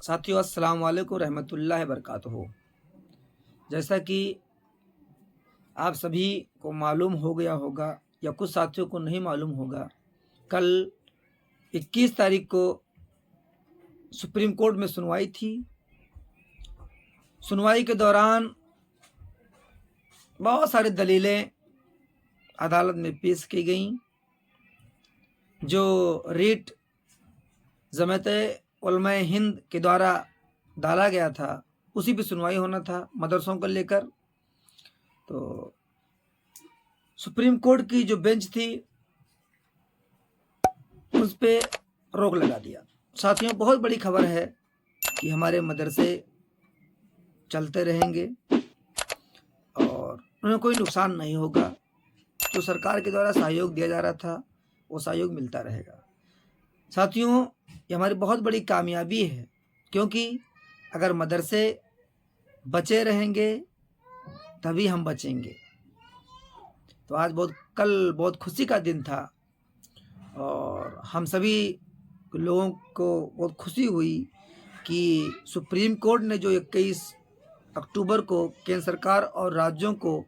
साथियों अस्सलाम वालेकुम रहमतुल्लाहि बरकातुहू। जैसा कि आप सभी को मालूम हो गया होगा या कुछ साथियों को नहीं मालूम होगा, कल 21 तारीख को सुप्रीम कोर्ट में सुनवाई थी। सुनवाई के दौरान बहुत सारी दलीलें अदालत में पेश की गईं। जो रिट जमात उलमा हिंद के द्वारा डाला गया था, उसी पे सुनवाई होना था मदरसों को लेकर। तो सुप्रीम कोर्ट की जो बेंच थी उस पे रोक लगा दिया। साथियों, बहुत बड़ी खबर है कि हमारे मदरसे चलते रहेंगे और उन्हें कोई नुकसान नहीं होगा। जो सरकार के द्वारा सहयोग दिया जा रहा था वो सहयोग मिलता रहेगा। साथियों, ये हमारी बहुत बड़ी कामयाबी है, क्योंकि अगर मदरसे बचे रहेंगे तभी हम बचेंगे। तो आज कल बहुत खुशी का दिन था और हम सभी लोगों को बहुत खुशी हुई कि सुप्रीम कोर्ट ने जो 21 अक्टूबर को केंद्र सरकार और राज्यों को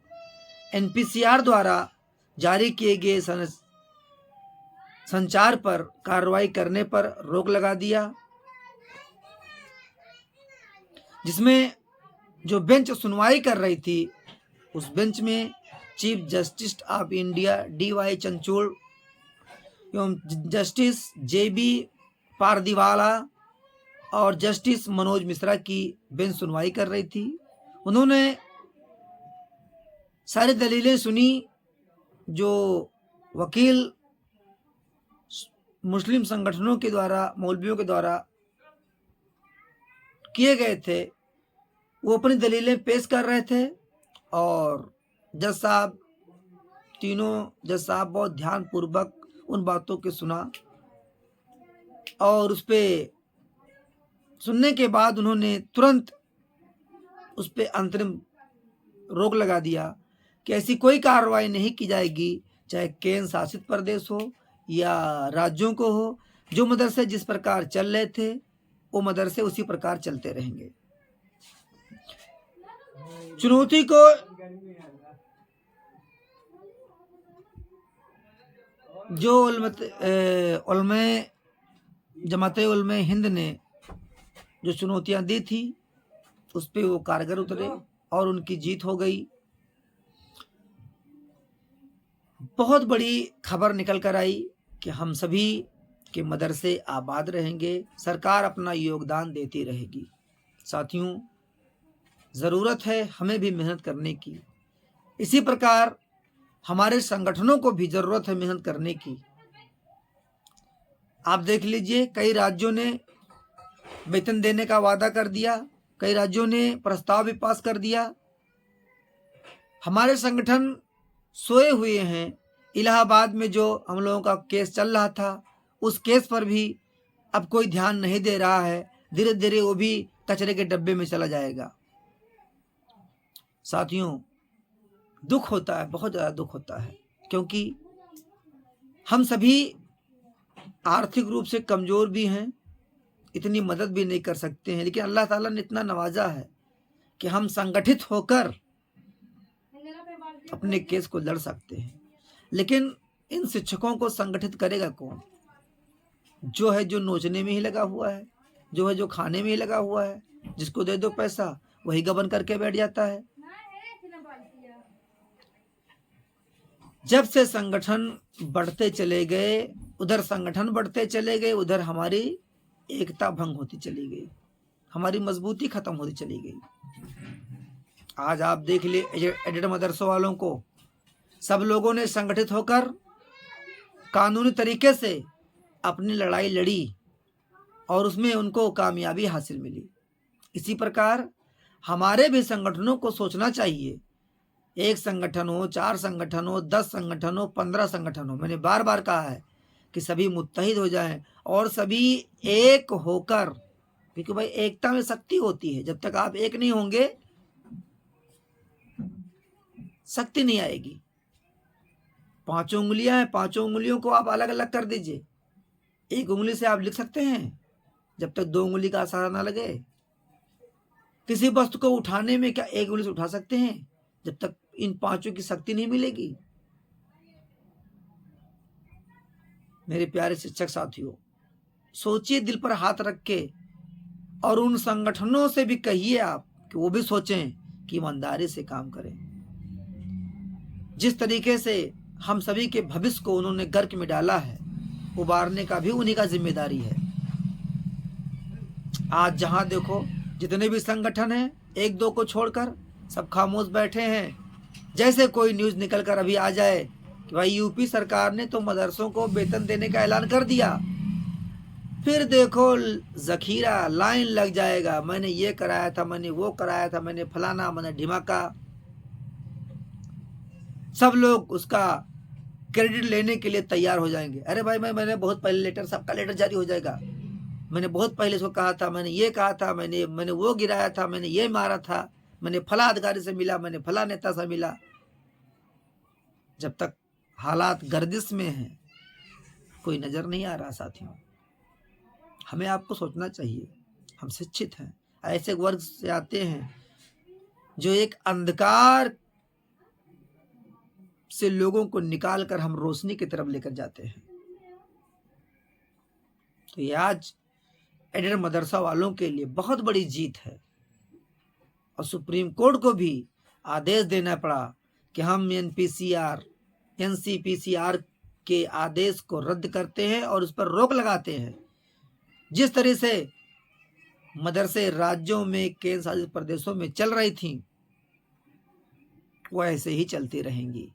एनपीसीआर द्वारा जारी किए गए संचार पर कार्रवाई करने पर रोक लगा दिया, जिसमें जो बेंच सुनवाई कर रही थी उस बेंच में chief justice of India DY चंचूड़ एवं जस्टिस JB पारदीवाला और जस्टिस मनोज मिश्रा की बेंच सुनवाई कर रही थी। उन्होंने सारी दलीलें सुनी जो वकील मुस्लिम संगठनों के द्वारा, मौलवियों के द्वारा किए गए थे। वो अपनी दलीलें पेश कर रहे थे और तीनों जज साहब बहुत ध्यानपूर्वक उन बातों को सुना और उस पे सुनने के बाद उन्होंने तुरंत उस पे अंतरिम रोक लगा दिया कि ऐसी कोई कार्रवाई नहीं की जाएगी, चाहे केंद्र शासित प्रदेश हो या राज्यों को हो। जो मदरसे जिस प्रकार चल रहे थे वो मदरसे उसी प्रकार चलते रहेंगे। चुनौती को जो जमात उलमा हिंद ने जो चुनौतियां दी थी उस पे वो कारगर उतरे और उनकी जीत हो गई। बहुत बड़ी खबर निकल कर आई कि हम सभी के मदरसे आबाद रहेंगे, सरकार अपना योगदान देती रहेगी। साथियों, ज़रूरत है हमें भी मेहनत करने की। इसी प्रकार हमारे संगठनों को भी ज़रूरत है मेहनत करने की। आप देख लीजिए, कई राज्यों ने वेतन देने का वादा कर दिया, कई राज्यों ने प्रस्ताव भी पास कर दिया। हमारे संगठन सोए हुए हैं। इलाहाबाद में जो हम लोगों का केस चल रहा था उस केस पर भी अब कोई ध्यान नहीं दे रहा है। धीरे धीरे वो भी कचरे के डब्बे में चला जाएगा। साथियों, दुख होता है, बहुत ज़्यादा दुख होता है, क्योंकि हम सभी आर्थिक रूप से कमज़ोर भी हैं, इतनी मदद भी नहीं कर सकते हैं, लेकिन अल्लाह ताला ने इतना नवाजा है कि हम संगठित होकर अपने केस को लड़ सकते हैं। लेकिन इन शिक्षकों को संगठित करेगा कौन? जो नोचने में ही लगा हुआ है, जो खाने में ही लगा हुआ है, जिसको दे दो पैसा वही गबन करके बैठ जाता है। जब से संगठन बढ़ते चले गए, उधर संगठन बढ़ते चले गए, उधर हमारी एकता भंग होती चली गई, हमारी मजबूती खत्म होती चली गई। आज आप देख लिए एडेड मदरसों वालों को, सब लोगों ने संगठित होकर कानूनी तरीके से अपनी लड़ाई लड़ी और उसमें उनको कामयाबी हासिल मिली। इसी प्रकार हमारे भी संगठनों को सोचना चाहिए। एक संगठन हो, 4 संगठन हो, 10 संगठन हो, 15 संगठन हो, मैंने बार बार कहा है कि सभी मुत्तहिद हो जाएं और सभी एक होकर, क्योंकि भाई एकता में शक्ति होती है। जब तक आप एक नहीं होंगे शक्ति नहीं आएगी। 5 उंगलियां हैं, 5 उंगलियों को आप अलग अलग कर दीजिए, एक उंगली से आप लिख सकते हैं? जब तक 2 उंगली का सहारा ना लगे। किसी वस्तु को उठाने में क्या 1 उंगली से उठा सकते हैं जब तक इन 5 की शक्ति नहीं मिलेगी। मेरे प्यारे शिक्षक साथियों, सोचिए, दिल पर हाथ रख के, और उन संगठनों से भी कहिए आप कि वो भी सोचें कि ईमानदारी से काम करें। जिस तरीके से हम सभी के भविष्य को उन्होंने गर्क में डाला है, उबारने का भी उन्हीं का जिम्मेदारी है। आज जहां देखो जितने भी संगठन हैं, 1-2 को छोड़कर सब खामोश बैठे हैं। जैसे कोई न्यूज निकल कर अभी आ जाए कि भाई यूपी सरकार ने तो मदरसों को वेतन देने का ऐलान कर दिया, फिर देखो जखीरा लाइन लग जाएगा, मैंने ये कराया था, मैंने वो कराया था, मैंने फलाना, मैंने ढिमाका। सब लोग उसका क्रेडिट लेने के लिए तैयार हो जाएंगे। अरे भाई मैंने बहुत पहले लेटर, सबका लेटर जारी हो जाएगा, मैंने बहुत पहले इसको कहा था, मैंने ये कहा था, मैंने वो गिराया था, मैंने ये मारा था, मैंने फला अधिकारी से मिला, मैंने फला नेता से मिला। जब तक हालात गर्दिश में हैं, कोई नजर नहीं आ रहा साथियों। हमें आपको सोचना चाहिए, हम शिक्षित हैं, ऐसे वर्ग से आते हैं जो एक अंधकार से लोगों को निकालकर हम रोशनी की तरफ लेकर जाते हैं। तो ये आज एडेड मदरसा वालों के लिए बहुत बड़ी जीत है, और सुप्रीम कोर्ट को भी आदेश देना पड़ा कि हम एनसीपीसीआर के आदेश को रद्द करते हैं और उस पर रोक लगाते हैं। जिस तरह से मदरसे राज्यों में, केंद्र शासित प्रदेशों में चल रही थी, वो ऐसे ही चलती रहेंगी।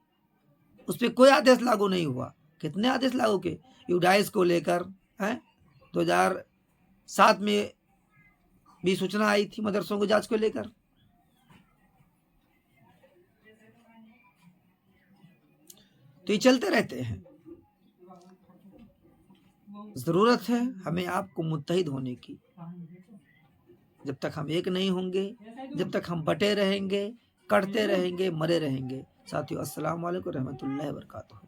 उस पर कोई आदेश लागू नहीं हुआ। कितने आदेश लागू के यूडाइस को लेकर 2007 में भी सूचना आई थी मदरसों को जांच को लेकर। तो ये चलते रहते हैं। जरूरत है हमें आपको मुत्तहिद होने की। जब तक हम एक नहीं होंगे, जब तक हम बटे रहेंगे, कटते रहेंगे, मरे रहेंगे। साथियों, अस्सलाम वालेकुम रहमतुल्लाहि व बरकातुहू।